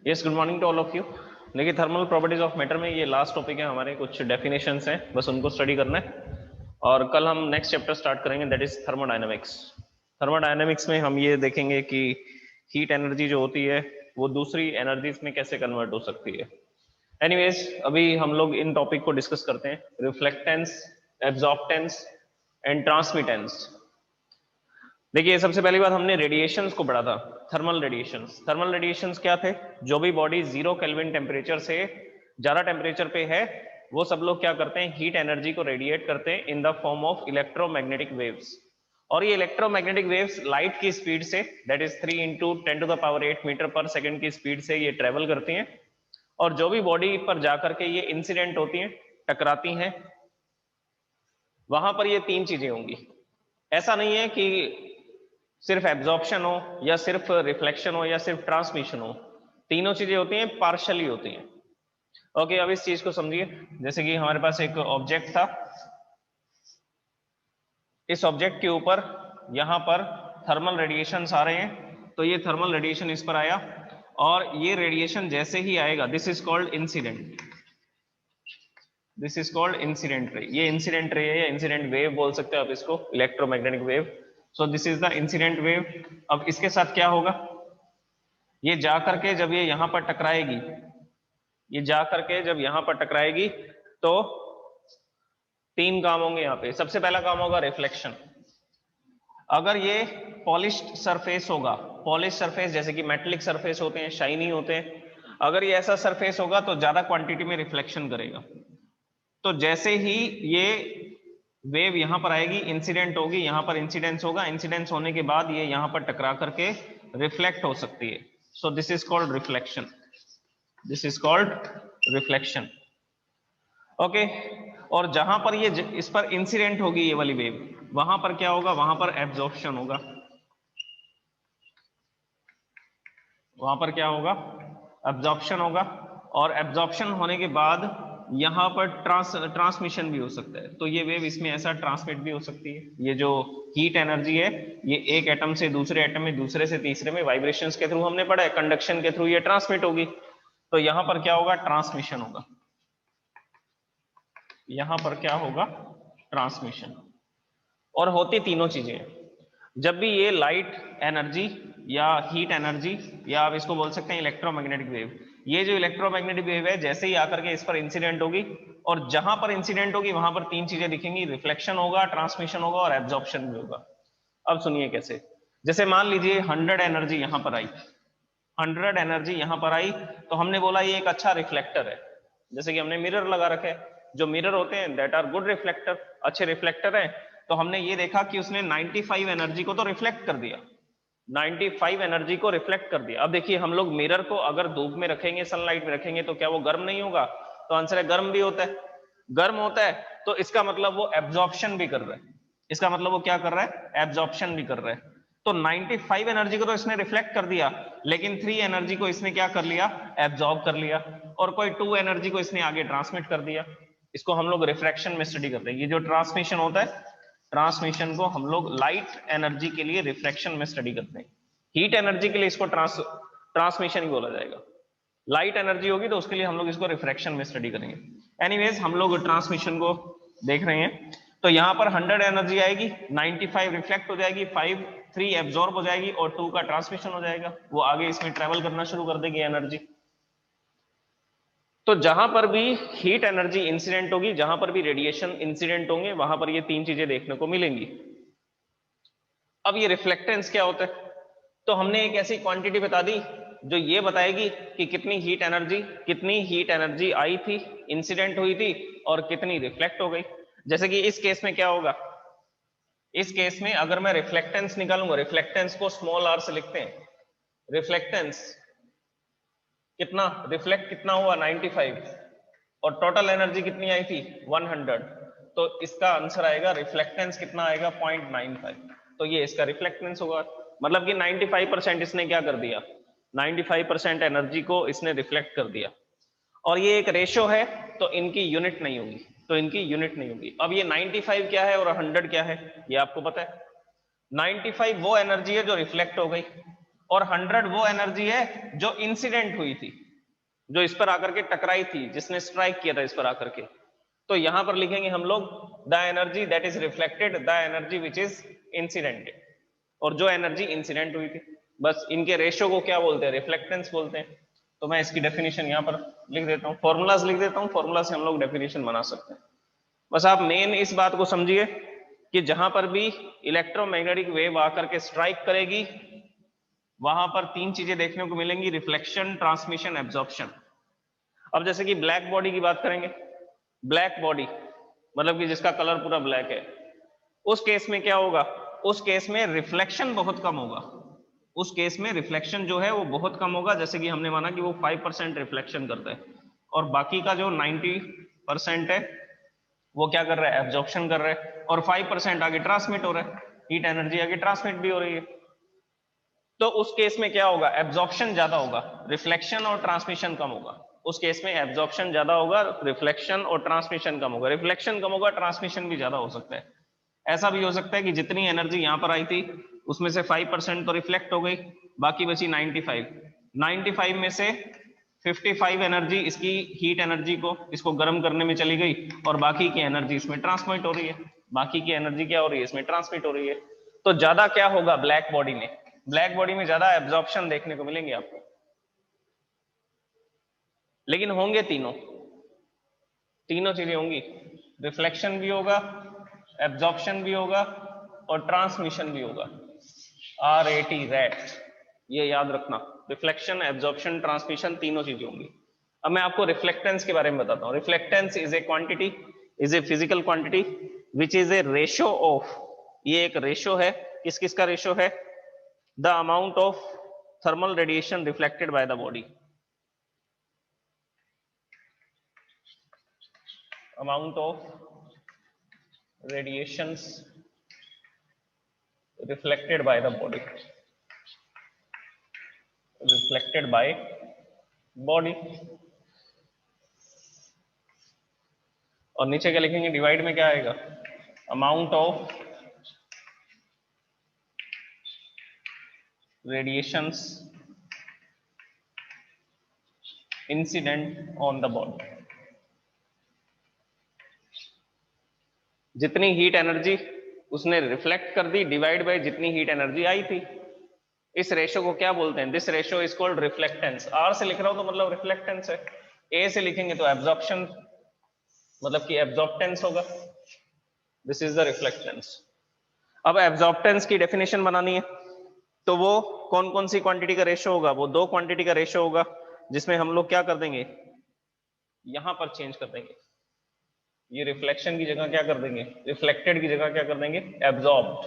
Yes, good morning to all of you. देखिए, thermal properties of matter में ये last topic है हमारे, कुछ डेफिनेशंस हैं, बस उनको स्टडी करना है और कल हम नेक्स्ट चैप्टर स्टार्ट करेंगे, दैट इज थर्मोडायनेमिक्स। थर्मोडायनेमिक्स में हम ये देखेंगे कि हीट एनर्जी जो होती है वो दूसरी एनर्जीज में कैसे कन्वर्ट हो सकती है। एनीवेज, अभी हम लोग इन टॉपिक को डिस्कस करते हैं, रिफ्लेक्टेंस, एब्जॉर्प्टेंस एंड ट्रांसमिटेंस। देखिए, सबसे पहली बात हमने रेडिएशंस को पढ़ा था, थर्मल रेडिएशंस। थर्मल रेडिएशंस क्या थे? जो भी बॉडी 0 केल्विन टेम्परेचर से ज्यादा टेम्परेचर पे है वो सब लोग क्या करते हैं, हीट एनर्जी को रेडिएट करते हैं in the form of electromagnetic waves. और ये इलेक्ट्रोमैग्नेटिक वेव्स लाइट की स्पीड से, दैट इज 3 इंटू 10⁸ मीटर पर सेकेंड की स्पीड से ये ट्रेवल करती हैं और जो भी बॉडी पर जाकर के ये इंसिडेंट होती हैं, टकराती हैं, वहां पर ये तीन चीजें होंगी। ऐसा नहीं है कि सिर्फ एब्जॉर्प्शन हो या सिर्फ रिफ्लेक्शन हो या सिर्फ ट्रांसमिशन हो, तीनों चीजें होती हैं, पार्शली होती हैं। ओके, अब इस चीज को समझिए। जैसे कि हमारे पास एक ऑब्जेक्ट था, इस ऑब्जेक्ट के ऊपर यहां पर थर्मल रेडिएशन आ रहे हैं, तो ये थर्मल रेडिएशन इस पर आया और ये रेडिएशन जैसे ही आएगा, this is called incident, this is called incident ray. ये इंसिडेंट रे है या इंसिडेंट वेव बोल सकते हैं आप इसको, electromagnetic wave. So this is the incident wave. अब इसके साथ क्या होगा, ये जाकर के जब ये यहां पर टकराएगी, ये जाकर के जब यहां पर टकराएगी तो तीन काम होंगे यहां पे। सबसे पहला काम होगा रिफ्लेक्शन। अगर ये पॉलिश्ड सरफेस होगा, पॉलिश सरफेस जैसे कि मेटेलिक सरफेस होते हैं, शाइनी होते हैं, अगर ये ऐसा सरफेस होगा तो ज्यादा क्वांटिटी में रिफ्लेक्शन करेगा। तो जैसे ही ये वेव यहां पर आएगी, इंसिडेंट होगी, यहां पर इंसिडेंस होगा, इंसिडेंस होने के बाद ये यहां पर टकरा करके रिफ्लेक्ट हो सकती है। So this is called reflection, this is called reflection. Okay, और जहां पर ये इस पर इंसिडेंट होगी ये वाली वेव, वहां पर क्या होगा, वहां पर एब्जॉर्प्शन होगा। वहां पर क्या होगा, एब्जॉर्प्शन होगा। और एब्जॉर्प्शन होने के बाद यहां पर ट्रांसमिशन भी हो सकता है। तो ये वेव इसमें ऐसा ट्रांसमिट भी हो सकती है। ये जो हीट एनर्जी है ये एक एटम से दूसरे एटम में, दूसरे से तीसरे में वाइब्रेशंस के थ्रू हमने पढ़ा है, कंडक्शन के थ्रू ये ट्रांसमिट होगी। तो यहां पर क्या होगा, ट्रांसमिशन होगा। यहां पर क्या होगा, ट्रांसमिशन। और होती तीनों चीजें। जब भी ये लाइट एनर्जी या हीट एनर्जी या आप इसको बोल सकते हैं इलेक्ट्रोमैग्नेटिक वेव, ये जो इलेक्ट्रोमैग्नेटिक वेव है जैसे ही आकर के इस पर इंसिडेंट होगी, और जहां पर इंसिडेंट होगी वहां पर तीन चीजें दिखेंगी, रिफ्लेक्शन होगा, ट्रांसमिशन होगा और एब्जॉर्प्शन भी होगा। अब सुनिए कैसे। जैसे मान लीजिए 100 एनर्जी यहां पर आई, 100 एनर्जी यहां पर आई, तो हमने बोला ये एक अच्छा रिफ्लेक्टर है। जैसे कि हमने मिरर लगा रखे हैं, जो मिरर होते हैं दैट आर गुड रिफ्लेक्टर, अच्छे रिफ्लेक्टर हैं। तो हमने ये देखा कि उसने 95 एनर्जी को तो रिफ्लेक्ट कर दिया, 95 एनर्जी को रिफ्लेक्ट कर दिया। अब देखिए, हम लोग मिरर को अगर धूप में रखेंगे, सनलाइट में रखेंगे, तो क्या वो गर्म नहीं होगा? तो आंसर है गर्म भी होता है। गर्म होता है तो इसका मतलब वो एब्जॉर्प्शन भी कर रहा है, इसका मतलब वो क्या कर रहा है, एब्जॉर्प्शन भी कर रहा है। तो 95 एनर्जी को तो इसने रिफ्लेक्ट कर दिया, लेकिन 3 एनर्जी को इसने क्या कर लिया, एब्जॉर्ब कर लिया, और कोई 2 एनर्जी को इसने आगे ट्रांसमिट कर दिया। इसको हम लोग रिफ्रैक्शन में स्टडी करते हैं। ये जो ट्रांसमिशन होता है, ट्रांसमिशन को हम लोग लाइट एनर्जी के लिए रिफ्रैक्शन में स्टडी करते हैं। हीट एनर्जी के लिए इसको ट्रांसमिशन ही बोला जाएगा। लाइट एनर्जी होगी तो उसके लिए हम लोग इसको रिफ्रैक्शन में स्टडी करेंगे। एनीवेज, हम लोग ट्रांसमिशन को देख रहे हैं। तो यहां पर 100 एनर्जी आएगी, 95 रिफ्लेक्ट हो जाएगी, 3 एब्जॉर्ब हो जाएगी और 2 का ट्रांसमिशन हो जाएगा। वो आगे इसमें ट्रेवल करना शुरू कर देगी एनर्जी। तो जहां पर भी हीट एनर्जी इंसिडेंट होगी, जहां पर भी रेडिएशन इंसिडेंट होंगे, वहां पर ये तीन चीजें देखने को मिलेंगी। अब ये रिफ्लेक्टेंस क्या होता है? तो हमने एक ऐसी क्वांटिटी बता दी जो ये बताएगी कि कितनी हीट एनर्जी आई थी, इंसिडेंट हुई थी, और कितनी रिफ्लेक्ट हो गई। जैसे कि इस केस में क्या होगा, इस केस में अगर मैं रिफ्लेक्टेंस निकालूंगा, रिफ्लेक्टेंस को स्मॉल आर से लिखते हैं, रिफ्लेक्टेंस कितना, रिफ्लेक्ट कितना हुआ 95, और टोटल एनर्जी कितनी आई थी 100, तो इसका आंसर आएगा, रिफ्लेक्टेंस कितना आएगा 0.95। तो ये इसका रिफ्लेक्टेंस होगा, मतलब कि 95% इसने क्या कर दिया, 95% एनर्जी को इसने रिफ्लेक्ट कर दिया। और ये एक रेशो है तो इनकी यूनिट नहीं होगी, तो इनकी यूनिट नहीं होगी। अब ये 95 क्या है और 100 क्या है, ये आपको पता है। 95 वो एनर्जी है जो रिफ्लेक्ट हो गई, और 100 वो एनर्जी है जो इंसिडेंट हुई थी, जो इस पर आकर के टकराई थी, जिसने स्ट्राइक किया था इस पर आकर के। तो यहां पर लिखेंगे हम लोग the energy that is reflected, the energy which is incident, और जो एनर्जी इंसिडेंट हुई थी। बस इनके रेशियो को क्या बोलते हैं? रिफ्लेक्टेंस बोलते हैं। तो मैं इसकी डेफिनेशन यहां पर लिख देता हूं, फॉर्मूलाज लिख देता हूं, फॉर्मूला से हम लोग डेफिनेशन बना सकते हैं। बस आप मेन इस बात को समझिए कि जहां पर भी इलेक्ट्रोमैग्नेटिक वेव आकर के स्ट्राइक करेगी, वहां पर तीन चीजें देखने को मिलेंगी: रिफ्लेक्शन, ट्रांसमिशन, एब्जॉर्प्शन। अब जैसे कि ब्लैक बॉडी की बात करेंगे, ब्लैक बॉडी मतलब कि जिसका कलर पूरा ब्लैक है, उस केस में क्या होगा? उस केस में रिफ्लेक्शन बहुत कम होगा। उस केस में रिफ्लेक्शन जो है वो बहुत कम होगा। जैसे कि हमने माना कि वो 5% रिफ्लेक्शन करता है, और बाकी का जो 90% है वो क्या कर रहा है? एब्जॉर्प्शन कर रहा है, और 5% आगे ट्रांसमिट हो रहा है, हीट एनर्जी आगे ट्रांसमिट भी हो रही है। तो उस केस में क्या होगा? एब्जॉर्प्शन ज्यादा होगा, रिफ्लेक्शन और ट्रांसमिशन कम होगा। उस केस में एब्जॉर्प्शन ज्यादा होगा, रिफ्लेक्शन और ट्रांसमिशन कम होगा। रिफ्लेक्शन कम होगा, ट्रांसमिशन भी ज्यादा हो सकता है। ऐसा भी हो सकता है कि जितनी एनर्जी यहां पर आई थी उसमें से 5% तो रिफ्लेक्ट हो गई, बाकी बची 95 में से 55 एनर्जी इसकी हीट एनर्जी को, इसको गर्म करने में चली गई, और बाकी की एनर्जी इसमें ट्रांसमिट हो रही है। बाकी की एनर्जी क्या हो रही है? इसमें ट्रांसमिट हो रही है। तो ज्यादा क्या होगा ब्लैक बॉडी में? ब्लैक बॉडी में ज्यादा एब्जॉर्प्शन देखने को मिलेंगे आपको। लेकिन होंगे तीनों, तीनों चीजें होंगी, रिफ्लेक्शन भी होगा, एब्जॉर्प्शन भी होगा, और ट्रांसमिशन भी होगा। RAT, रैट, ये याद रखना। रिफ्लेक्शन, एब्जॉर्प्शन, ट्रांसमिशन, तीनों चीजें होंगी। अब मैं आपको रिफ्लेक्टेंस के बारे में बताता हूं। Reflectance is a quantity, is a physical quantity which is a ratio of, ये एक रेशियो है, किस किस का रेशियो है? The amount of thermal radiation reflected by the body, amount of radiations reflected by the body, reflected by body। और नीचे क्या लिखेंगे? डिवाइड में क्या आएगा? Amount of radiations incident on the body. जितनी हीट एनर्जी उसने रिफ्लेक्ट कर दी, डिवाइड बाय जितनी हीट एनर्जी आई थी। इस रेशियो को क्या बोलते हैं? This ratio is called reflectance. R से लिख रहा हूं तो मतलब रिफ्लेक्टेंस है, ए से लिखेंगे तो एब्जॉर्प्शन, मतलब कि एब्जॉर्प्टेंस होगा। This is the reflectance. अब एब्जॉर्प्टेंस की डेफिनेशन बनानी है, तो वो कौन कौन सी क्वांटिटी का रेशियो होगा? वो दो क्वांटिटी का रेशियो होगा, जिसमें हम लोग क्या कर देंगे? यहां पर चेंज कर देंगे। ये रिफ्लेक्शन की जगह क्या कर देंगे? रिफ्लेक्टेड की जगह क्या कर देंगे? Absorbed.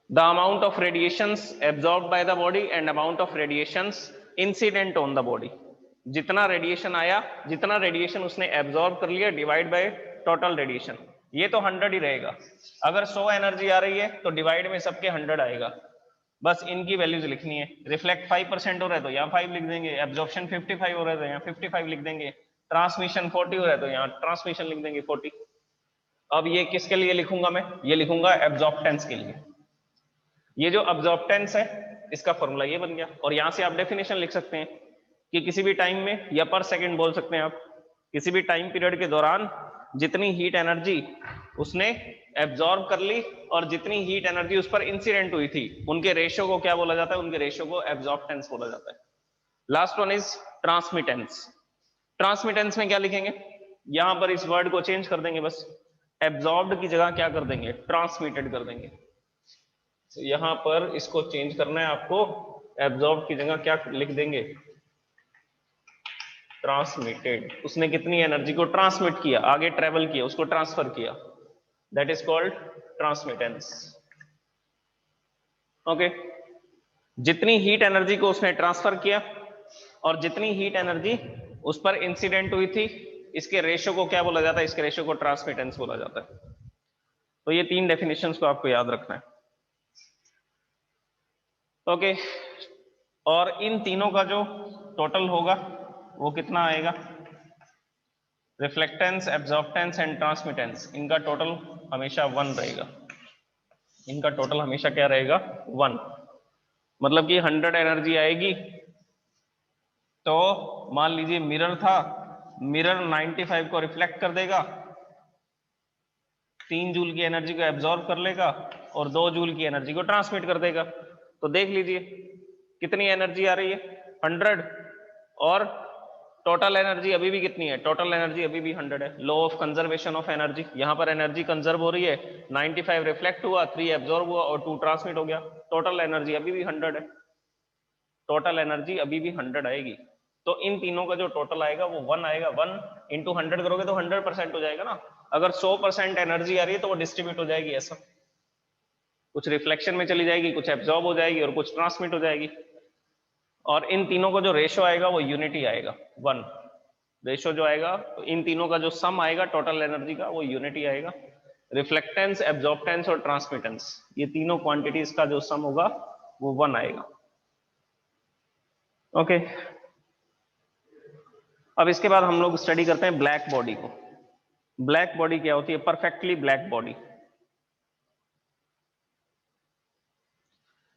The amount of radiations absorbed by the body and amount of radiations incident on the body. जितना रेडिएशन आया, जितना रेडिएशन उसने एब्जॉर्ब कर लिया, डिवाइड बाय टोटल रेडिएशन। ये तो 100 ही रहेगा। अगर 100 एनर्जी आ रही है तो डिवाइड में सबके 100 आएगा। बस इनकी वैल्यूज लिखनी है। रिफ्लेक्ट 5% हो रहा है तो यहाँ 5 लिख देंगे, एब्जॉर्प्शन 55 हो रहा है तो यहाँ 55 लिख देंगे, ट्रांसमिशन 40 हो रहा है तो यहाँ ट्रांसमिशन लिख देंगे 40। अब ये किसके लिए लिखूंगा मैं? ये लिखूंगा एब्जॉर्प्टेंस के लिए। ये जो एब्जॉर्प्टेंस है इसका फॉर्मूला ये बन गया। और यहां से आप डेफिनेशन लिख सकते हैं कि किसी भी टाइम में, या पर सेकंड बोल सकते हैं आप, किसी भी टाइम पीरियड के दौरान जितनी हीट एनर्जी उसने एब्जॉर्ब कर ली और जितनी हीट एनर्जी उस पर इंसिडेंट हुई थी, उनके रेशियो को क्या बोला जाता है? उनके रेशियो को एब्जॉर्प्टेंस बोला जाता है। Last one is transmittance. Transmittance में क्या लिखेंगे? यहां पर इस वर्ड को चेंज कर देंगे, बस एब्जॉर्ब्ड की जगह क्या कर देंगे? ट्रांसमिटेड कर देंगे। तो यहां पर इसको चेंज करना है आपको, एब्जॉर्ब की जगह क्या लिख देंगे? ट्रांसमिटेड। उसने कितनी एनर्जी को ट्रांसमिट किया, आगे ट्रेवल किया, उसको ट्रांसफर किया, that is called transmittance. Okay, जितनी हीट एनर्जी को उसने ट्रांसफर किया और जितनी हीट एनर्जी उस पर इंसिडेंट हुई थी, इसके रेशियो को क्या बोला जाता है? इसके रेशियो को ट्रांसमिटेंस बोला जाता है। तो ये तीन डेफिनेशंस को आपको याद रखना है। ओके, और इन तीनों का जो टोटल होगा वो कितना आएगा? रिफ्लेक्टेंस, एब्जॉर्प्टेंस एंड ट्रांसमिटेंस, इनका टोटल हमेशा 1 रहेगा। इनका टोटल हमेशा क्या रहेगा 1। मतलब कि 100 एनर्जी आएगी, तो मान लीजिए मिरर था, मिरर 95 को रिफ्लेक्ट कर देगा, 3 जूल की एनर्जी को एब्जॉर्ब कर लेगा और 2 जूल की एनर्जी को ट्रांसमिट कर देगा। तो देख लीजिए कितनी एनर्जी आ रही है 100, और टोटल एनर्जी अभी भी कितनी है, टोटल एनर्जी अभी भी 100 है। Law of conservation of energy, यहां पर एनर्जी कंजर्व हो रही है, 95 रिफ्लेक्ट हुआ, 3 एब्जॉर्ब हुआ और 2 ट्रांसमिट हो गया। टोटल एनर्जी अभी भी 100 है, टोटल एनर्जी अभी भी 100 आएगी। तो इन तीनों का जो टोटल आएगा वो 1 आएगा। 1 इंटू 100 करोगे तो 100% हो जाएगा ना। अगर 100% एनर्जी आ रही है तो वो डिस्ट्रीब्यूट हो जाएगी ऐसा, कुछ रिफ्लेक्शन में चली जाएगी, कुछ एब्जॉर्ब हो जाएगी और कुछ ट्रांसमिट हो जाएगी। और इन तीनों का जो रेशो आएगा वो यूनिटी आएगा 1। रेशो जो आएगा तो इन तीनों का जो सम आएगा टोटल एनर्जी का वो यूनिटी आएगा। रिफ्लेक्टेंस, एब्जॉर्बटेंस और ट्रांसमिटेंस, ये तीनों क्वांटिटीज का जो सम होगा वो 1 आएगा। ओके, अब इसके बाद हम लोग स्टडी करते हैं ब्लैक बॉडी को। ब्लैक बॉडी क्या होती है? परफेक्टली ब्लैक बॉडी,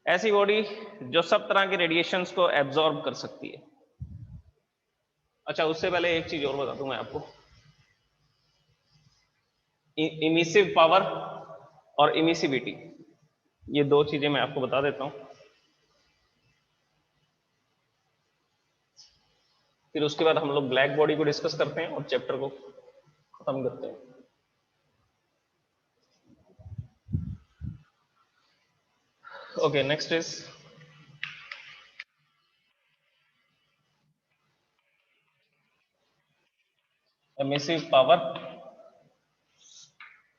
ऐसी बॉडी जो सब तरह के रेडिएशंस को एब्जॉर्ब कर सकती है। अच्छा, उससे पहले एक चीज और बता दूं मैं आपको, इमिसिव पावर और इमिसिविटी, ये दो चीजें मैं आपको बता देता हूं, फिर उसके बाद हम लोग ब्लैक बॉडी को डिस्कस करते हैं और चैप्टर को खत्म करते हैं। Okay, next is emissive power,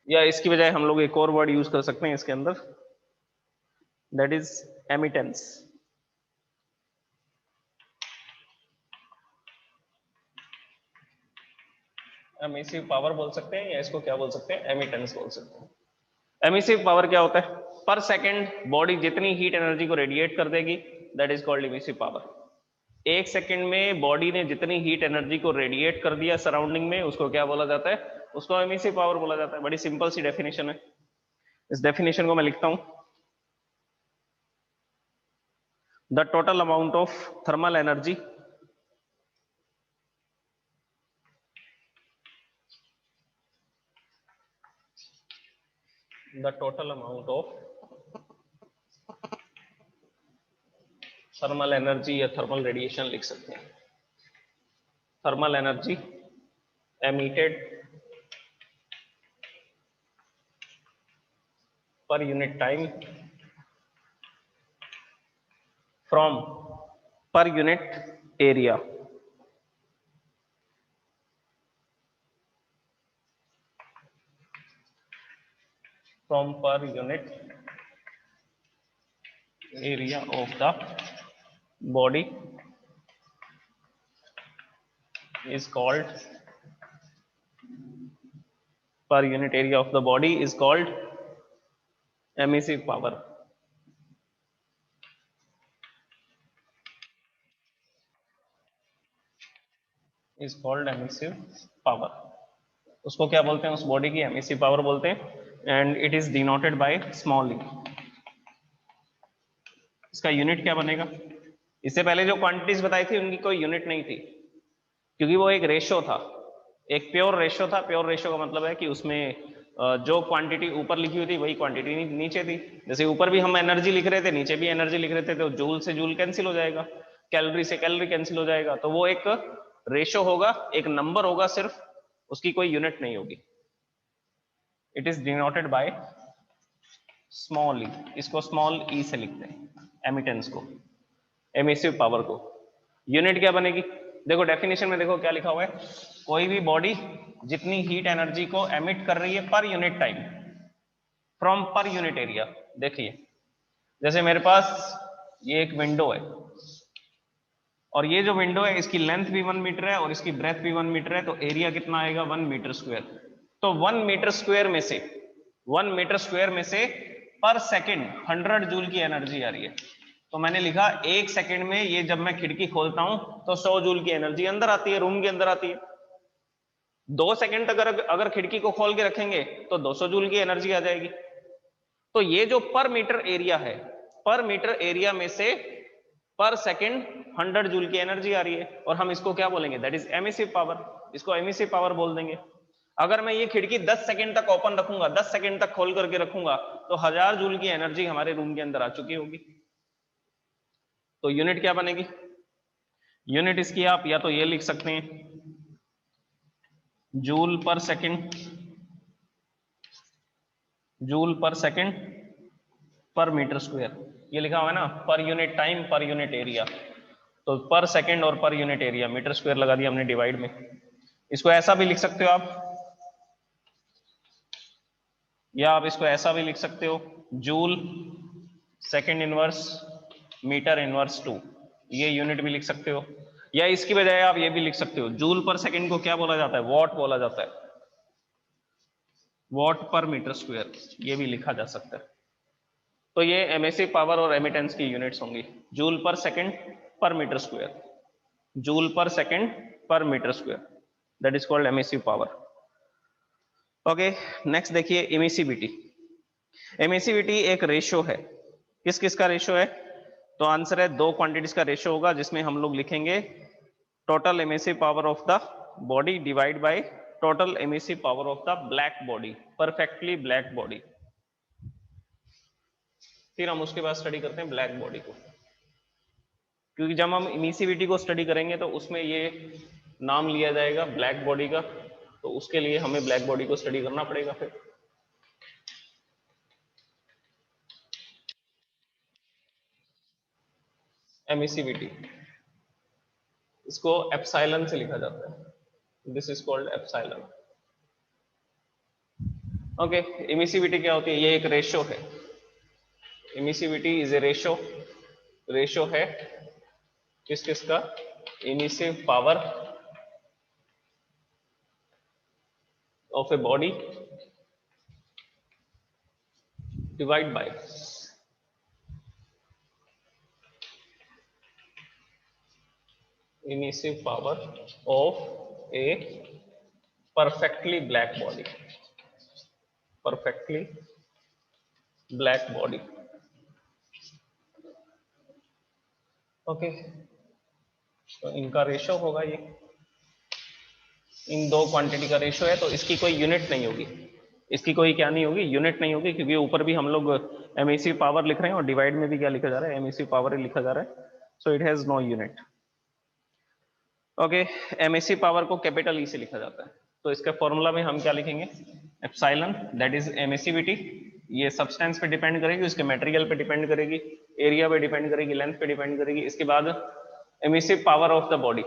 या इसकी बजाय हम लोग एक और वर्ड यूज कर सकते हैं इसके अंदर, दैट इज एमिटेंस। एमिसिव पावर बोल सकते हैं या इसको क्या बोल सकते हैं, एमिटेंस बोल सकते हैं। एमिसिव पावर क्या होता है? पर सेकंड बॉडी जितनी हीट एनर्जी को रेडिएट कर देगी, that is called emissive power. एक सेकंड में बॉडी ने जितनी हीट एनर्जी को रेडिएट कर दिया सराउंडिंग में, उसको क्या बोला जाता है? उसको एमिसिव पावर बोला जाता है। बड़ी सिंपल सी डेफिनेशन है, इस डेफिनेशन को मैं लिखता हूं, the total amount of thermal energy the total amount of thermal energy या थर्मल रेडिएशन लिख सकते हैं, thermal energy emitted per unit time from per unit area, from per unit area of the body is called, per unit area of the body is called emissive power. is called emissive power. उसको क्या बोलते हैं? उस body की emissive power बोलते हैं, and it is denoted by small E. इसका unit क्या बनेगा? इससे पहले जो क्वांटिटीज बताई थी उनकी कोई यूनिट नहीं थी, क्योंकि वो एक रेशो था, एक प्योर रेशो था। प्योर रेशो का मतलब है कि उसमें जो क्वांटिटी ऊपर लिखी हुई थी वही क्वांटिटी नीचे थी। जैसे ऊपर भी हम एनर्जी लिख रहे थे, नीचे भी एनर्जी लिख रहे थे, तो जूल से जूल कैंसिल हो जाएगा, कैलोरी से कैलोरी कैंसिल हो जाएगा। तो वो एक रेशो होगा, एक नंबर होगा सिर्फ, उसकी कोई यूनिट नहीं होगी। It is denoted by small E, इसको स्मॉल ई से लिखते हैं एमिटेंस को, एमिसिव पावर को। यूनिट क्या बनेगी? देखो डेफिनेशन में देखो क्या लिखा हुआ है, कोई भी बॉडी जितनी हीट एनर्जी को एमिट कर रही है per unit time from per unit area. देखिए जैसे मेरे पास ये एक विंडो है, और ये जो विंडो है इसकी लेंथ भी 1 मीटर है और इसकी ब्रेथ भी 1 मीटर है, तो एरिया कितना आएगा? 1 मीटर स्क्वायर। तो 1 मीटर स्क्वायर में से, 1 मीटर स्क्वायर में से पर सेकंड 100 जूल की एनर्जी आ रही है। तो मैंने लिखा एक सेकंड में, ये जब मैं खिड़की खोलता हूं तो 100 जूल की एनर्जी अंदर आती है, रूम के अंदर आती है। 2 सेकंड तक अगर खिड़की को खोल के रखेंगे तो 200 जूल की एनर्जी आ जाएगी। तो ये जो पर मीटर एरिया है, पर मीटर एरिया में से पर सेकंड 100 जूल की एनर्जी आ रही है, और हम इसको क्या बोलेंगे, दैट इज एमिसिव पावर, इसको एमिसिव पावर बोल देंगे। अगर मैं ये खिड़की 10 सेकंड तक ओपन रखूंगा, 10 सेकंड तक खोल करके रखूंगा, तो 1000 जूल की एनर्जी हमारे रूम के अंदर आ चुकी होगी। तो यूनिट क्या बनेगी, यूनिट इसकी आप या तो ये लिख सकते हैं joule per second, joule per second per metre square, ये लिखा हुआ है ना, per unit time per unit area, तो पर सेकंड और per unit area, metre square लगा दिया हमने डिवाइड में। इसको ऐसा भी लिख सकते हो आप, या आप इसको ऐसा भी लिख सकते हो joule second inverse metre inverse 2, ये यूनिट भी लिख सकते हो। या इसकी बजाय आप ये भी लिख सकते हो, जूल पर सेकंड को क्या बोला जाता है, वॉट बोला जाता है, वॉट पर मीटर स्क्वायर, ये भी लिखा जा सकता है। तो ये एमिसिव पावर और एमिटेंस की यूनिट्स होंगी, joule per second per metre square, joule per second per metre square, that is called emissive power. Okay, next देखिए एमिसिविटी। एमिसिविटी एक रेशियो है, किस किस का रेशियो है, तो आंसर है दो क्वांटिटीज का रेशियो होगा, जिसमें हम लोग लिखेंगे total emissive power of the body divide by total emissive power of the black body, perfectly black body. फिर हम उसके बाद स्टडी करते हैं ब्लैक बॉडी को, क्योंकि जब हम एमिसिविटी को स्टडी करेंगे तो उसमें ये नाम लिया जाएगा ब्लैक बॉडी का, तो उसके लिए हमें ब्लैक बॉडी को स्टडी करना पड़ेगा। फिर एमिसिविटी, इसको एप्सिलॉन से लिखा जाता है, this is called epsilon. Okay, emissivity क्या होती है, ये एक रेशियो है, emissivity is a ratio, ratio है किस किस का, emissive power of a body divide by emissive power of A perfectly black body, perfectly black body। Okay, तो इनका रेशियो होगा ये, इन दो क्वांटिटी का रेशियो है, तो इसकी कोई यूनिट नहीं होगी, इसकी कोई क्या नहीं होगी, यूनिट नहीं होगी, क्योंकि ऊपर भी हम लोग एमिसिव पावर लिख रहे हैं और डिवाइड में भी क्या लिखा जा रहा है, एमिसिव पावर ही लिखा जा रहा है, so it has no unit. Okay, emissive power को कैपिटल ई से लिखा जाता है, तो इसके फॉर्मूला में हम क्या लिखेंगे, एप्सिलॉन, दैट इज एमिसिविटी, ये सब्सटेंस पे डिपेंड करेगी, उसके मटेरियल पे डिपेंड करेगी, एरिया पे डिपेंड करेगी, लेंथ पे डिपेंड करेगी। इसके बाद emissive power of the body,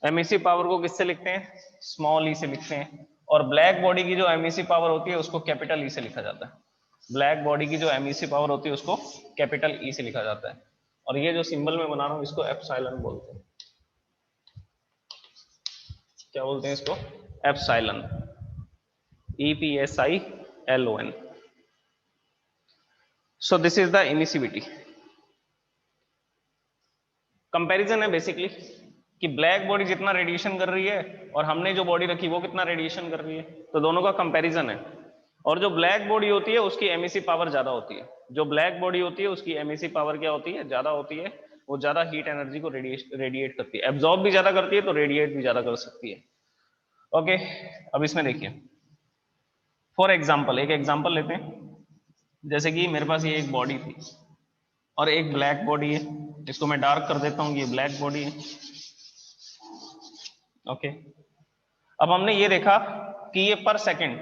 emissive power को किससे लिखते हैं, स्मॉल ई से लिखते हैं, और ब्लैक बॉडी की जो एमिसिव पावर होती है उसको कैपिटल ई से लिखा जाता है, ब्लैक बॉडी की जो एमिसिव पावर होती है उसको कैपिटल ई से लिखा जाता है, और ये जो सिंबल में बना रहा हूं इसको एप्सिलॉन बोलते हैं, क्या बोलते हैं इसको, epsilon, EPSILON। So this is the emissivity. Comparison है बेसिकली कि ब्लैक बॉडी जितना रेडिएशन कर रही है और हमने जो बॉडी रखी वो कितना रेडिएशन कर रही है, तो दोनों का कंपैरिजन है। और जो ब्लैक बॉडी होती है उसकी एमिसिव पावर ज्यादा होती है, जो ब्लैक बॉडी होती है उसकी एमिसिव पावर क्या होती है, ज्यादा होती है, वो ज्यादा हीट एनर्जी को रेडिएट करती है, एब्जॉर्ब भी ज्यादा करती है, तो रेडिएट भी ज्यादा कर सकती है। ओके, अब इसमें देखिए फॉर एग्जाम्पल, एक एग्जाम्पल लेते हैं, जैसे कि मेरे पास ये एक बॉडी थी और एक ब्लैक बॉडी है, इसको मैं डार्क कर देता हूं, ये ब्लैक बॉडी है। ओके, अब हमने ये देखा कि ये पर सेकंड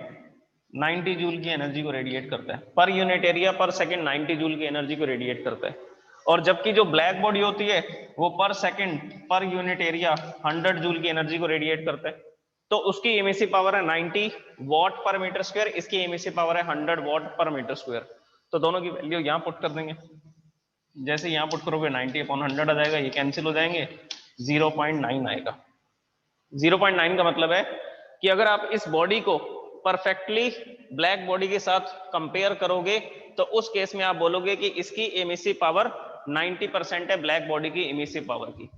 90 जूल की एनर्जी को रेडिएट करता है, पर यूनिट एरिया पर सेकंड 90 जूल की एनर्जी को रेडिएट करता है, और जबकि जो ब्लैक बॉडी होती है वो पर second per unit area 100 joule की एनर्जी को रेडिएट करता है, तो उसकी एमिसिव पावर है 90 वॉट पर मीटर स्क्वायर, इसकी एमिसिव पावर है 100 वॉट पर मीटर स्क्वायर। तो दोनों की वैल्यू यहां पुट कर देंगे, जैसे यहां पुट करोगे 90/100 आ जाएगा, ये कैंसिल हो जाएंगे, 0.9 आएगा। 0.9 का मतलब है कि अगर आप इस बॉडी को परफेक्टली ब्लैक बॉडी के साथ कंपेयर करोगे तो उस केस में आप बोलोगे कि इसकी एमिसिव पावर 90% है ब्लैक बॉडी की एमिसिव पावर की।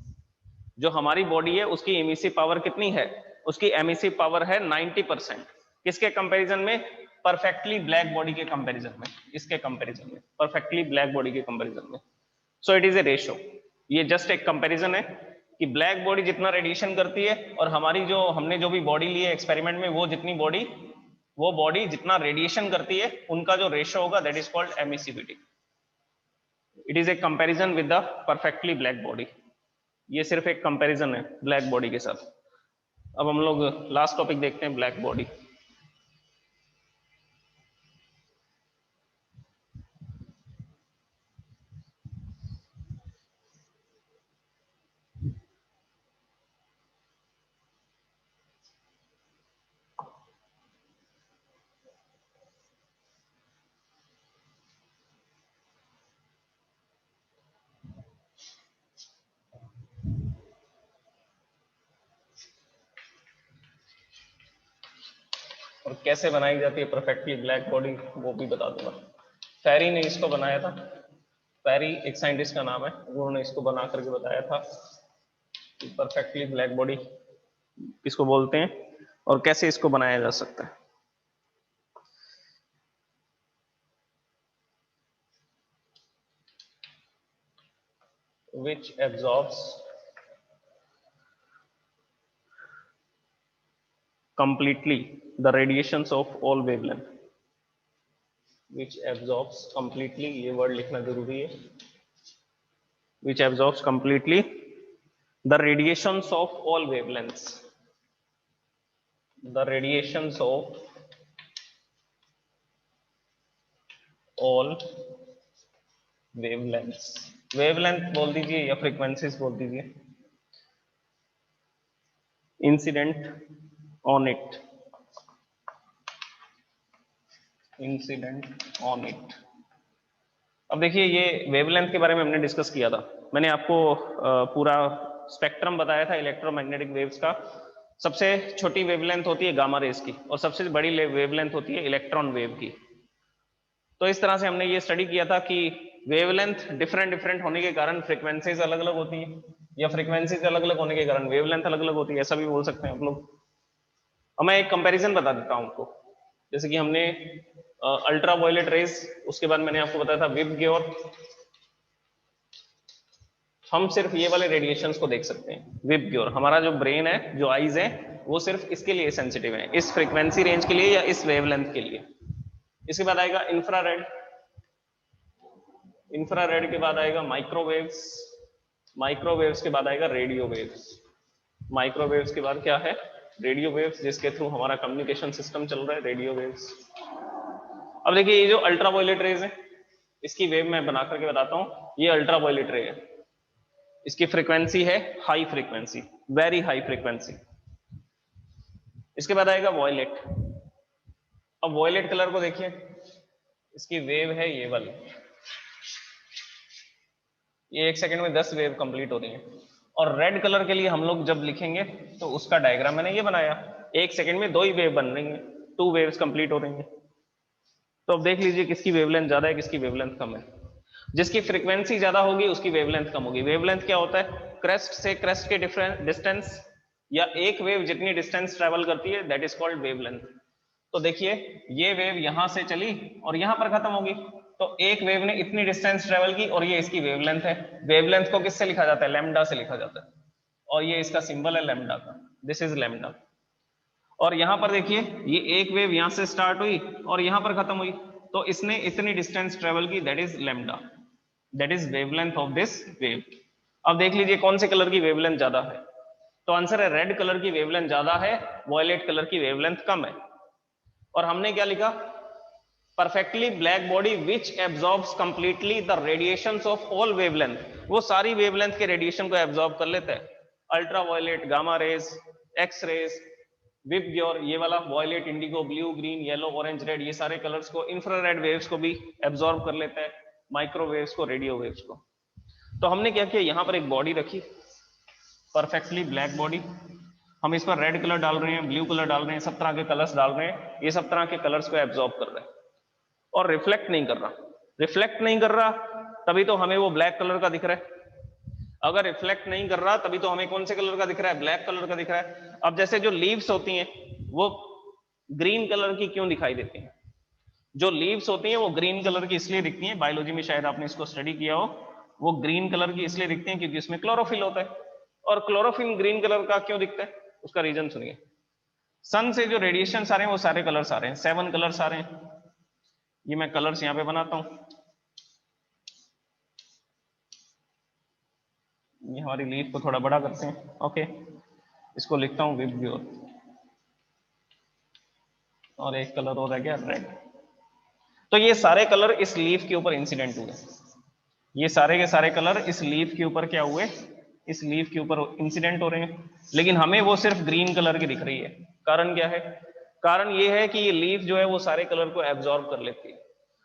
जो हमारी बॉडी है उसकी एमिसिव पावर कितनी है, उसकी एमिसिव पावर है 90%, किसके कंपैरिजन में, परफेक्टली ब्लैक बॉडी के कंपैरिजन में, इसके कंपैरिजन में, परफेक्टली ब्लैक बॉडी के कंपैरिजन में। So it is a ratio, ये जस्ट एक कंपैरिजन है कि ब्लैक बॉडी जितना रेडिएशन करती है और हमारी जो हमने जो भी बॉडी ली है एक्सपेरिमेंट में, वो जितनी बॉडी, वो बॉडी जितना रेडिएशन करती है, उनका जो रेशियो होगा that is called emissivity. It is a comparison with the perfectly black body. ये सिर्फ एक कंपैरिजन है ब्लैक बॉडी के साथ। अब हम लोग लास्ट टॉपिक देखते हैं, ब्लैक बॉडी। और कैसे बनाई जाती है परफेक्टली ब्लैक बॉडी वो भी बता दूंगा। फेरी ने इसको बनाया था, फेरी एक साइंटिस्ट का नाम है, उन्होंने इसको बना करके बताया था कि परफेक्टली ब्लैक बॉडी किसको बोलते हैं और कैसे इसको बनाया जा सकता है। Which absorbs completely the radiations of all wavelength, which absorbs completely, ये word लिखना जरूरी है, which absorbs completely the radiations of all wavelengths, the radiations of all wavelengths, wavelength बोल दीजिए या frequencies बोल दीजिए, incident on it, incident on it. अब देखिए ये वेवलेंथ के बारे में हमने डिस्कस किया था, मैंने आपको पूरा स्पेक्ट्रम बताया था इलेक्ट्रोमैग्नेटिक वेव्स का। सबसे छोटी वेवलेंथ होती है गामा रेज की और सबसे बड़ी वेवलेंथ होती है इलेक्ट्रॉन वेव की। तो इस तरह से हमने ये स्टडी किया था कि वेवलेंथ डिफरेंट डिफरेंट होने के कारण फ्रीक्वेंसीज अलग अलग होती है, या फ्रीक्वेंसीज अलग अलग होने के कारण वेवलेंथ अलग अलग होती है, ऐसा भी बोल सकते हैं आप लोग। अब मैं एक कंपैरिजन बता देता हूं आपको, जैसे कि हमने अल्ट्रा वायलेट रेज, उसके बाद मैंने आपको बताया था विबग्योर। हम सिर्फ ये वाले रेडिएशंस को देख सकते हैं। विबग्योर, हमारा जो ब्रेन है, जो आईज है, वो सिर्फ इसके लिए सेंसिटिव है, इस फ्रीक्वेंसी रेंज के लिए या इस वेवलेंथ के लिए। इसके बाद आएगा इंफ्रारेड, इंफ्रारेड के बाद आएगा माइक्रोवेव्स, माइक्रोवेव्स के बाद आएगा रेडियो वेव्स, माइक्रोवेव्स के बाद क्या है, रेडियो वेव्स, जिसके थ्रू हमारा कम्युनिकेशन सिस्टम चल रहा है, रेडियो वेव्स। अब देखिए ये जो अल्ट्रा वायलेट रेज है, इसकी वेव मैं बना करके बताता हूं। ये अल्ट्रा वायलेट रे है, इसकी फ्रीक्वेंसी है high frequency, very high frequency. इसके बाद आएगा वॉयलेट। अब वॉयलेट कलर को देखिए, इसकी वेव है ये वाली, ये 1 सेकंड में 10 वेव कंप्लीट हो रही है। और रेड कलर के लिए हम लोग जब लिखेंगे तो उसका डायग्राम मैंने ये बनाया, 1 सेकंड में 2 ही वेव बन रही है, 2 वेव्स कंप्लीट हो रही है। तो अब देख लीजिए किसकी वेवलेंथ ज्यादा है, किसकी वेवलेंथ कम है। जिसकी फ्रीक्वेंसी ज्यादा होगी उसकी वेवलेंथ कम होगी। वेवलेंथ क्या होता है, क्रेस्ट से क्रेस्ट के डिफरेंट डिस्टेंस, या एक वेव जितनी डिस्टेंस ट्रेवल करती है दैट इज कॉल्ड वेवलेंथ। तो देखिए ये वेव यहां से चली और यहां पर खत्म होगी, तो एक वेव ने इतनी डिस्टेंस ट्रेवल की और ये इसकी वेवलेंथ है। वेवलेंथ को किससे लिखा जाता है, लैम्डा से लिखा जाता है, और ये इसका सिंबल है लैम्डा का, दिस इज लैम्डा। और यहां पर देखिए ये एक वेव यहां से स्टार्ट हुई और यहां पर खत्म हुई, तो इसने इतनी डिस्टेंस ट्रेवल की, that is lambda, that is wavelength of this wave. अब देख लीजिए कौन से कलर की वेवलेंथ ज्यादा है, तो आंसर है रेड कलर की वेवलेंथ ज्यादा है, वॉयलेट कलर की वेवलेंथ कम है। और हमने क्या लिखा, perfectly black body which absorbs completely the radiations of all wavelength, वो सारी वेवलेंथ के रेडिएशन को एब्जॉर्ब कर लेता है। Ultra violet, gamma rays, X rays, VIBGYOR, ये वाला violet, indigo, blue, green, yellow, orange, red, ये सारे कलर्स को, इंफ्रारेड वेव्स को भी एब्जॉर्ब कर लेता है, माइक्रोवेव्स को, रेडियो वेव्स को। तो हमने क्या किया, यहां पर एक बॉडी रखी, परफेक्टली ब्लैक बॉडी, हम इस पर रेड कलर डाल रहे हैं, ब्लू कलर डाल रहे हैं, सब तरह के कलर्स डाल रहे हैं, ये सब तरह के कलर्स को एब्जॉर्ब कर रहे हैं और रिफ्लेक्ट नहीं कर रहा। रिफ्लेक्ट नहीं कर रहा तभी तो हमें वो ब्लैक कलर का दिख रहा है। अगर रिफ्लेक्ट नहीं कर रहा तभी तो हमें कौन से कलर का दिख रहा है, ब्लैक कलर का दिख रहा है। अब जैसे जो लीव्स होती हैं वो ग्रीन कलर की क्यों दिखाई देती हैं, जो लीव्स होती हैं वो ग्रीन कलर की इसलिए दिखती हैं, बायोलॉजी में शायद आपने इसको स्टडी किया हो, वो ग्रीन कलर की इसलिए दिखती हैं क्योंकि इसमें क्लोरोफिल होता है। और क्लोरोफिल ग्रीन कलर का क्यों दिखता है, उसका रीजन सुनिए। सन से जो रेडिएशन आ रहे हैं वो सारे कलर्स आ रहे हैं, 7 कलर्स आ रहे हैं। ये मैं कलर्स यहां पे बनाता हूं, ये हमारी लीफ को थोड़ा बड़ा करते हैं। ओके, इसको लिखता हूं विबग्योर, और एक कलर और है क्या, रेड। तो ये सारे कलर इस लीफ के ऊपर इंसिडेंट हुए, ये सारे के सारे कलर इस लीफ के ऊपर क्या हुए, इस लीफ के ऊपर इंसिडेंट हो रहे हैं, लेकिन हमें वो सिर्फ ग्रीन कलर की दिख रही है। कारण क्या है, कारण ये है कि ये लीफ जो है वो सारे कलर को एब्जॉर्ब कर लेती है,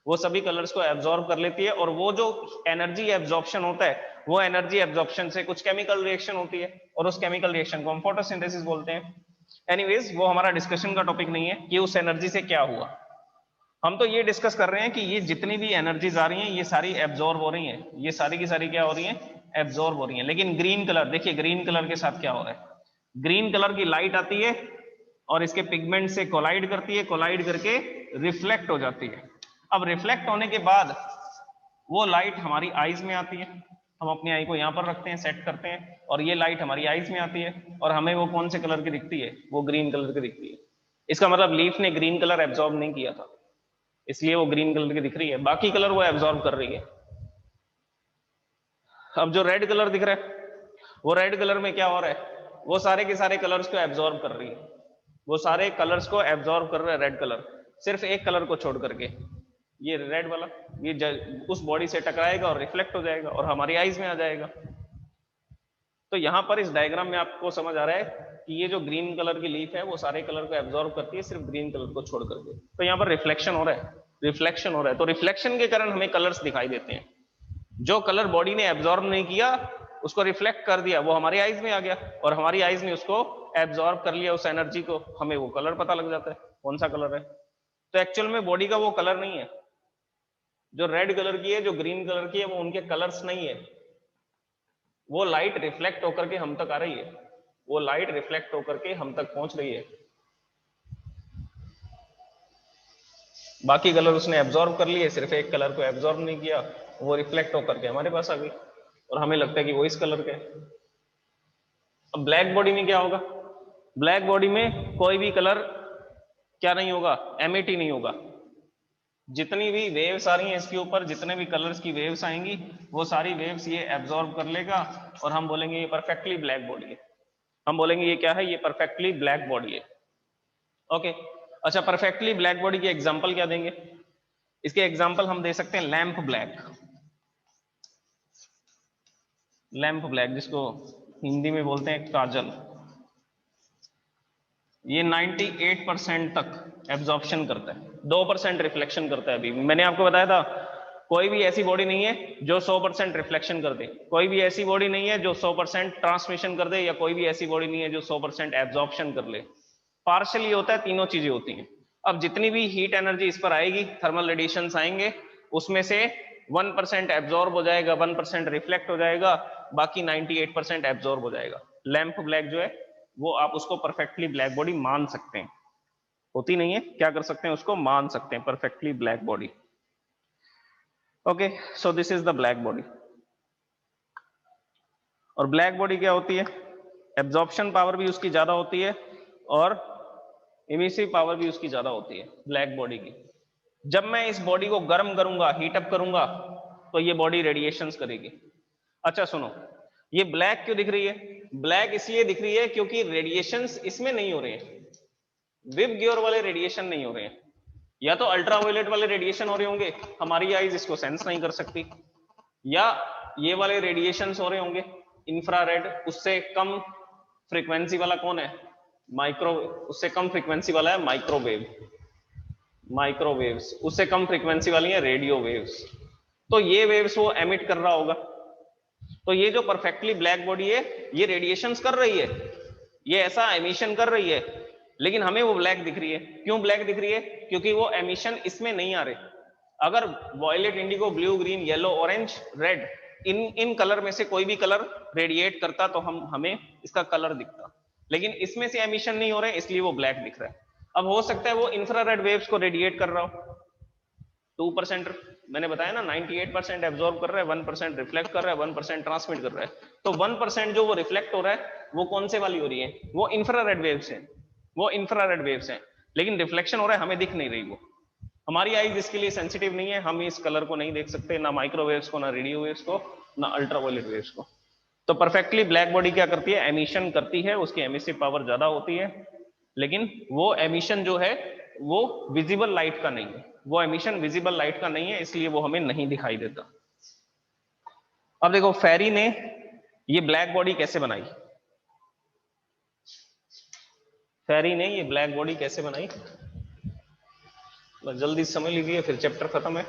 वो सभी कलर्स को एब्जॉर्ब कर लेती है, और वो जो एनर्जी एब्जॉर्प्शन होता है, वो एनर्जी एब्जॉर्प्शन से कुछ केमिकल रिएक्शन होती है, और उस केमिकल रिएक्शन को हम फोटोसिंथेसिस बोलते हैं। एनीवेज, वो हमारा डिस्कशन का टॉपिक नहीं है कि उस एनर्जी से क्या हुआ। हम तो ये डिस्कस कर रहे हैं कि ये जितनी भी एनर्जीज आ रही हैं ये सारी एब्जॉर्ब हो रही हैं, ये सारी की सारी क्या हो रही हैं, एब्जॉर्ब हो रही हैं। लेकिन ग्रीन कलर देखिए, ग्रीन कलर के साथ क्या हो रहा है, ग्रीन कलर की लाइट आती है और इसके पिगमेंट से कोलाइड करती है, कोलाइड करके रिफ्लेक्ट हो जाती है। अब रिफ्लेक्ट होने के बाद वो लाइट हमारी आईज में आती है, हम अपनी आई को यहां पर रखते हैं, सेट करते हैं, और ये लाइट हमारी आईज में आती है, और हमें वो कौन से कलर की दिखती है, वो ग्रीन कलर की दिखती है। इसका मतलब लीफ ने ग्रीन कलर एब्जॉर्ब नहीं किया था, इसलिए वो ग्रीन कलर की दिख रही है, बाकी कलर वो एब्जॉर्ब कर रही है। अब जो रेड कलर दिख रहा है, वो रेड कलर में क्या हो रहा है, वो सारे के सारे कलर्स को एब्जॉर्ब कर रही है, वो सारे कलर्स को एब्जॉर्ब कर रहा है रेड कलर, सिर्फ एक कलर को छोड़ करके, ये रेड वाला, ये उस बॉडी से टकराएगा और रिफ्लेक्ट हो जाएगा और हमारी आईज में आ जाएगा। तो यहां पर इस डायग्राम में आपको समझ आ रहा है कि ये जो ग्रीन कलर की लीफ है वो सारे कलर को एब्जॉर्ब करती है, सिर्फ ग्रीन कलर को छोड़ करके। तो यहाँ पर रिफ्लेक्शन हो रहा है, रिफ्लेक्शन हो रहा है, तो रिफ्लेक्शन के कारण हमें कलर्स दिखाई देते हैं। जो कलर बॉडी ने एब्जॉर्ब नहीं किया उसको रिफ्लेक्ट कर दिया, वो हमारी आईज में आ गया, और हमारी आईज ने उसको एब्जॉर्ब कर लिया उस एनर्जी को, हमें वो कलर पता लग जाता है कौन सा कलर है। तो एक्चुअल में बॉडी का वो कलर नहीं है, जो रेड कलर की है, जो ग्रीन कलर की है, वो उनके कलर्स नहीं है, वो लाइट रिफ्लेक्ट होकर के हम तक आ रही है, वो लाइट रिफ्लेक्ट होकर के हम तक पहुंच रही है। बाकी कलर उसने एब्जॉर्ब कर लिए, सिर्फ एक कलर को एब्जॉर्ब नहीं किया, वो रिफ्लेक्ट होकर के हमारे पास आ गई, और हमें लगता है कि वो इस कलर के। अब ब्लैक बॉडी में क्या होगा, ब्लैक बॉडी में कोई भी कलर क्या नहीं होगा, एमिट ही नहीं होगा। जितनी भी वेव्स आ रही हैं इसके ऊपर, जितने भी कलर्स की वेव्स आएंगी, वो सारी वेव्स ये एब्जॉर्ब कर लेगा, और हम बोलेंगे ये परफेक्टली ब्लैक बॉडी है, हम बोलेंगे ये क्या है, ये परफेक्टली ब्लैक बॉडी है। ओके, अच्छा, परफेक्टली ब्लैक बॉडी के एग्जांपल क्या देंगे, इसके एग्जांपल हम दे सकते हैं लैंप ब्लैक, लैंप ब्लैक जिसको हिंदी में बोलते हैं काजल। ये 98% तक एब्जॉर्प्शन करता है, 2% रिफ्लेक्शन करता है। अभी मैंने आपको बताया था कोई भी ऐसी बॉडी नहीं है जो 100% रिफ्लेक्शन कर दे, कोई भी ऐसी बॉडी नहीं है जो 100% ट्रांसमिशन कर दे, या कोई भी ऐसी बॉडी नहीं है जो 100% एब्जॉर्प्शन कर ले। पार्शियली होता है, तीनों चीजें होती हैं। अब जितनी भी हीट एनर्जी इस पर आएगी, थर्मल रेडिएशंस आएंगे, उसमें से 1% एब्जॉर्ब हो जाएगा, 1% रिफ्लेक्ट हो जाएगा, बाकी 98% एब्जॉर्ब हो जाएगा। लैंप ब्लैक जो है वो आप उसको परफेक्टली ब्लैक बॉडी मान सकते हैं, होती नहीं है, क्या कर सकते हैं, उसको मान सकते हैं, perfectly black body. Okay, so this is the black body. और ब्लैक बॉडी क्या होती है, एब्जॉर्प्शन पावर भी उसकी ज्यादा होती है और इमिसिव पावर भी उसकी ज्यादा होती है ब्लैक बॉडी की। जब मैं इस बॉडी को गर्म करूंगा, हीट अप करूंगा, तो ये बॉडी रेडिएशंस करेगी। अच्छा सुनो, ये ब्लैक क्यों दिख रही है, ब्लैक इसलिए दिख रही है क्योंकि रेडिएशंस इसमें नहीं हो रहे हैं, विबग्योर वाले रेडिएशन नहीं हो रहे हैं, या तो अल्ट्रावायलेट वाले रेडिएशन हो रहे होंगे, हमारी आईज इसको सेंस नहीं कर सकती, या ये वाले रेडिएशंस हो रहे होंगे इंफ्रारेड, उससे कम फ्रीक्वेंसी वाला कौन है, माइक्रो, उससे कम फ्रीक्वेंसी वाला है माइक्रोवेव, माइक्रोवेव्स, उससे कम फ्रीक्वेंसी वाली है रेडियो वेव्स। तो ये वेव्स वो एमिट कर रहा होगा। तो ये जो परफेक्टली ब्लैक बॉडी है ये रेडिएशंस कर रही है, ये ऐसा एमिशन कर रही है, लेकिन हमें वो ब्लैक दिख रही है। क्यों ब्लैक दिख रही है, क्योंकि वो एमिशन इसमें नहीं आ रहे। अगर violet, indigo, blue, green, yellow, orange, red, इन कलर में से कोई भी कलर रेडिएट करता तो हमें इसका कलर दिखता, लेकिन इसमें से एमिशन नहीं हो रहे इसलिए वो ब्लैक दिख रहा है। अब हो सकता है वो इंफ्रारेड वेव्स को रेडिएट कर रहा हो, 2%, मैंने बताया ना 98% एब्जॉर्ब कर रहा है, 1% रिफ्लेक्ट कर रहा है, 1% ट्रांसमिट कर रहा है। तो 1% जो वो रिफ्लेक्ट हो रहा है वो कौन से वाली हो रही है, वो इंफ्रारेड वेव्स है, वो इंफ्रारेड वेव्स है। लेकिन रिफ्लेक्शन हो रहा है, हमें दिख नहीं रही वो, हमारी आईज इसके लिए सेंसिटिव नहीं है, हम इस कलर को नहीं देख सकते, ना माइक्रोवेव्स को, ना रेडियो वेव्स को, ना अल्ट्रावायलेट वेव्स को। तो परफेक्टली ब्लैक बॉडी क्या करती है, एमिशन करती है, उसकी एमिसिव पावर ज्यादा होती है, लेकिन वो एमिशन जो है वो विजिबल लाइट का नहीं है, वो एमिशन विजिबल लाइट का नहीं है, इसलिए वो हमें नहीं दिखाई देता। अब देखो फेरी ने ये ब्लैक बॉडी कैसे बनाई, फेरी ने ये ब्लैक बॉडी कैसे बनाई, जल्दी समझ लीजिए फिर चैप्टर खत्म है।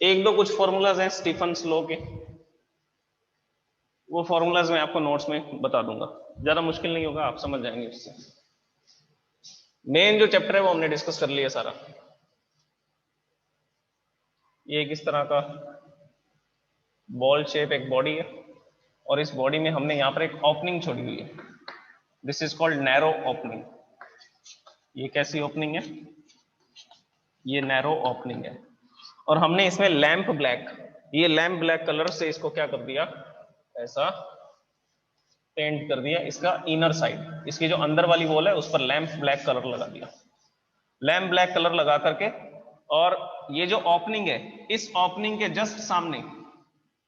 एक दो कुछ फॉर्मूलाज हैं स्टीफन्स लॉ के, वो फॉर्मूलाज मैं आपको नोट्स में बता दूंगा, ज्यादा मुश्किल नहीं होगा, आप समझ जाएंगे उससे। मेन जो चैप्टर है वो हमने डिस्कस कर लिया सारा। ये किस तरह का बॉल शेप एक बॉडी है, और इस बॉडी में हमने यहां पर एक ओपनिंग छोड़ी हुई है, this is called narrow opening. ये कैसी ओपनिंग है, ये नैरो ओपनिंग है, और हमने इसमें लैंप ब्लैक, ये लैंप ब्लैक कलर से इसको क्या कर दिया, ऐसा पेंट कर दिया, इसका इनर साइड, इसकी जो अंदर वाली वॉल है उस पर लैंप ब्लैक कलर लगा दिया, लैंप ब्लैक कलर लगा करके, और ये जो ओपनिंग है, इस ओपनिंग के जस्ट सामने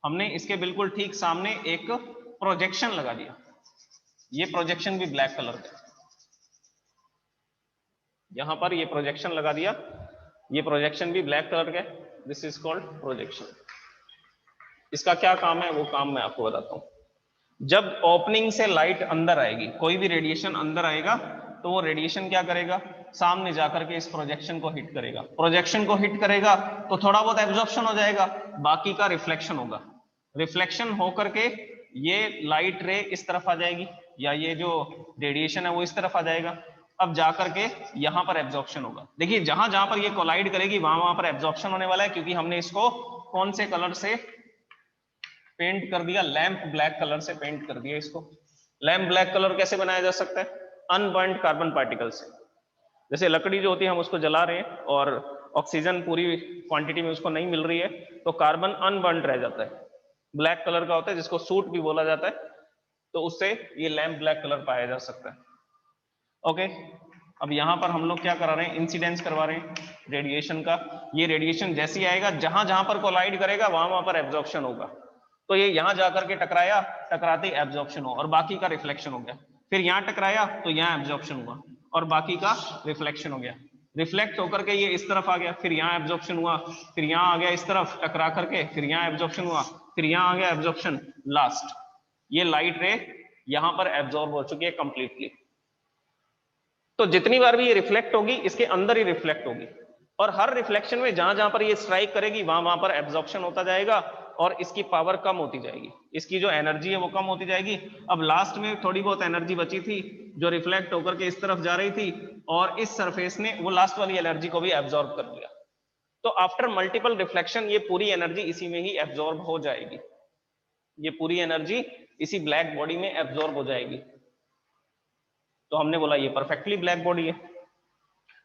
हमने इसके बिल्कुल ठीक सामने एक प्रोजेक्शन लगा दिया, ये प्रोजेक्शन भी ब्लैक कलर का, यहां पर ये प्रोजेक्शन लगा दिया, ये प्रोजेक्शन भी ब्लैक कलर का, दिस इज कॉल्ड प्रोजेक्शन। इसका क्या काम है वो काम मैं आपको बताता हूं। जब ओपनिंग से लाइट अंदर आएगी, कोई भी रेडिएशन अंदर आएगा, तो वो रेडिएशन क्या करेगा, सामने जाकर के इस प्रोजेक्शन को हिट करेगा, प्रोजेक्शन को हिट करेगा तो थोड़ा बहुत एब्जॉर्प्शन हो जाएगा, बाकी का रिफ्लेक्शन होगा, रिफ्लेक्शन होकर के ये लाइट रे इस तरफ आ जाएगी, या ये जो रेडिएशन है वो इस तरफ आ जाएगा, अब जाकर के यहां पर एब्जॉर्प्शन होगा। देखिए जहां जहां पर ये कोलाइड करेगी वहां वहां पर एब्जॉर्प्शन होने वाला है, क्योंकि हमने इसको कौन से कलर से पेंट कर दिया, लैंप ब्लैक कलर से पेंट कर दिया इसको। लैंप ब्लैक कलर कैसे बनाया जा सकता है, अनबर्न्ड कार्बन पार्टिकल से। जैसे लकड़ी जो होती है हम उसको जला रहे हैं और ऑक्सीजन पूरी क्वांटिटी में उसको नहीं मिल रही है, तो कार्बन अनबर्न्ड रह जाता है, ब्लैक कलर का होता है, जिसको सूट भी बोला जाता है, तो उससे ये लैंप ब्लैक कलर पाया जा सकता है। ओके, अब यहां पर हम लोग क्या करा रहे हैं, इंसिडेंस करवा रहे हैं रेडिएशन का। ये रेडिएशन जैसे ही आएगा, जहां जहां पर कोलाइड करेगा वहां वहां पर एब्जॉर्प्शन होगा, तो ये यहां जाकर के टकराया, टकराते ही एब्जॉर्प्शन हो और बाकी का रिफ्लेक्शन हो गया, फिर यहां टकराया तो यहां एब्जॉर्प्शन हुआ और बाकी का रिफ्लेक्शन हो गया, रिफ्लेक्ट होकर के ये इस तरफ आ गया, फिर यहाँ एब्जॉर्प्शन हुआ, फिर यहाँ आ गया इस तरफ टकरा करके, फिर यहाँ एब्जॉर्प्शन हुआ, फिर यहाँ आ गया एब्जॉर्प्शन, लास्ट ये लाइट रे यहां पर एब्जॉर्ब हो चुकी है कंप्लीटली। तो जितनी बार भी ये रिफ्लेक्ट होगी इसके अंदर ही रिफ्लेक्ट होगी, और हर रिफ्लेक्शन में जहां जहां पर ये स्ट्राइक करेगी वहां वहां पर एब्जॉर्प्शन होता जाएगा और इसकी पावर कम होती जाएगी, इसकी जो एनर्जी है वो कम होती जाएगी। अब लास्ट में थोड़ी बहुत एनर्जी बची थी जो रिफ्लेक्ट होकर के इस तरफ जा रही थी, और इस सरफेस ने वो लास्ट वाली एनर्जी को भी एब्जॉर्ब कर लिया। तो आफ्टर मल्टीपल रिफ्लेक्शन ये पूरी एनर्जी इसी में ही एब्जॉर्ब हो जाएगी, ये पूरी एनर्जी इसी ब्लैक बॉडी में एब्जॉर्ब हो जाएगी। तो हमने बोला ये परफेक्टली ब्लैक बॉडी है।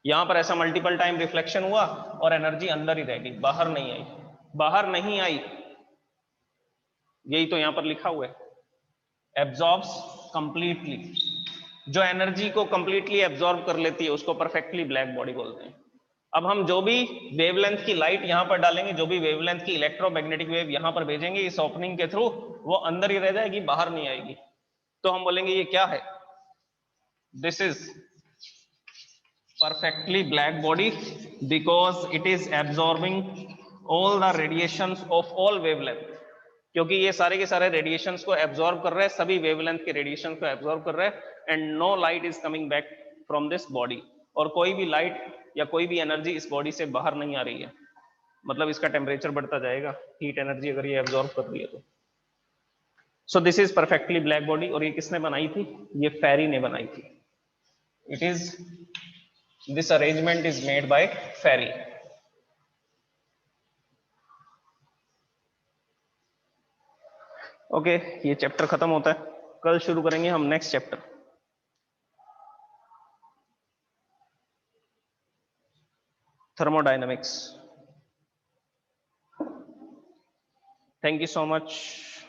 यहां पर ऐसा मल्टीपल टाइम रिफ्लेक्शन हुआ और एनर्जी अंदर ही रह गई, बाहर नहीं आई, बाहर नहीं आई, यही तो यहां पर लिखा हुआ है, एब्जॉर्ब्स कंप्लीटली। जो एनर्जी को कंप्लीटली एब्जॉर्ब कर लेती है उसको परफेक्टली ब्लैक बॉडी बोलते हैं। अब हम जो भी वेवलेंथ की लाइट यहां पर डालेंगे, जो भी वेवलेंथ की इलेक्ट्रोमैग्नेटिक वेव यहां पर भेजेंगे इस ओपनिंग के थ्रू, वो अंदर ही रह जाएगी, बाहर नहीं आएगी। तो हम बोलेंगे ये क्या है, this is perfectly black body because it is absorbing all the radiations of all wavelength, क्योंकि ये सारे के सारे रेडिएशंस को एब्जॉर्ब कर रहे हैं, सभी वेवलेंथ के रेडिएशन को एब्जॉर्ब कर रहे हैं, and no light is coming back from this body, और कोई भी लाइट या कोई भी एनर्जी इस बॉडी से बाहर नहीं आ रही है, मतलब इसका टेम्परेचर बढ़ता जाएगा, हीट एनर्जी अगर ये एब्जॉर्ब कर रही है तो। So this is perfectly black body, और ये किसने बनाई थी, ये फेरी ने बनाई थी। It is this arrangement is made by Ferry. Okay, ये चैप्टर खत्म होता है, कल शुरू करेंगे हम next chapter. thermodynamics. Thank you so much.